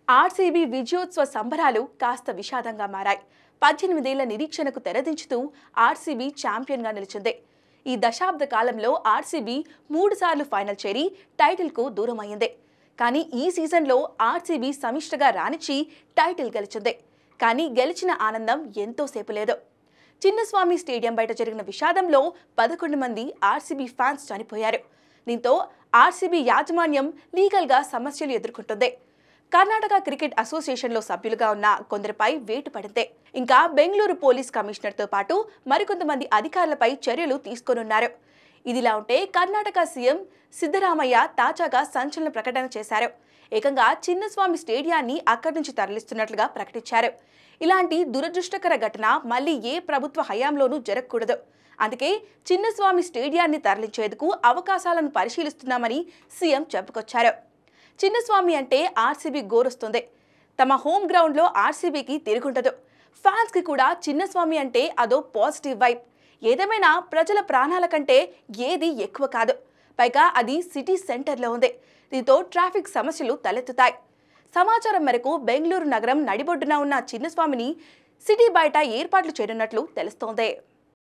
RCB విజయోత్సవ సంబరాలు కాస్త విషాదంగా మారాయి. 18 ఏళ్ల నిరీక్షణకు తెరదించుతూ ఆర్సీబీ ఛాంపియన్గా నిలిచింది. ఈ దశాబ్ద కాలంలో ఆర్సీబీ 3 సార్లు ఫైనల్ చేరి టైటిల్కు దూరమైంది. కానీ ఈ సీజన్లో ఆర్సీబీ సమిష్టిగా రాణించి టైటిల్ గెలిచింది. కానీ గెలిచిన ఆనందం ఎంతో సేపు లేదు. చిన్నస్వామి స్టేడియం బయట జరిగిన విషాదంలో 11 మంది ఆర్సీబీ ఫ్యాన్స్ చనిపోయారు. దీంతో ఆర్సీబీ యాజమాన్యం లీగల్గా సమస్యలు ఎదుర్కొంటుంది. కర్ణాటక క్రికెట్ అసోసియేషన్లో సభ్యులుగా ఉన్న కొందరిపై వేటు పడింది. ఇంకా బెంగళూరు పోలీస్ కమిషనర్తో పాటు మరికొంతమంది అధికారులపై చర్యలు తీసుకోనున్నారు. ఇదిలా ఉంటే కర్ణాటక సీఎం సిద్ధరామయ్య తాజాగా సంచలన ప్రకటన చేశారు. ఏకంగా చిన్నస్వామి స్టేడియాన్ని అక్కడి నుంచి తరలిస్తున్నట్లుగా ప్రకటించారు. ఇలాంటి దురదృష్టకర ఘటన మళ్లీ ఏ ప్రభుత్వ హయాంలోనూ జరగకూడదు. అందుకే చిన్నస్వామి స్టేడియాన్ని తరలించేందుకు అవకాశాలను పరిశీలిస్తున్నామని సీఎం చెప్పుకొచ్చారు. చిన్నస్వామి అంటే ఆర్సీబీ గోరొస్తుంది. తమ హోమ్ గ్రౌండ్లో ఆర్సీబీకి తిరుగుండదు. ఫ్యాన్స్కి కూడా చిన్నస్వామి అంటే అదో పాజిటివ్ వైబ్. ఏదేమైనా ప్రజల ప్రాణాల కంటే ఏది ఎక్కువ కాదు. పైగా అది సిటీ సెంటర్లో ఉంది. దీంతో ట్రాఫిక్ సమస్యలు తలెత్తుతాయి. సమాచారం మేరకు బెంగళూరు నగరం నడిబొడ్డున ఉన్న చిన్నస్వామిని సిటీ బయట ఏర్పాట్లు చేయనున్నట్లు తెలుస్తోంది.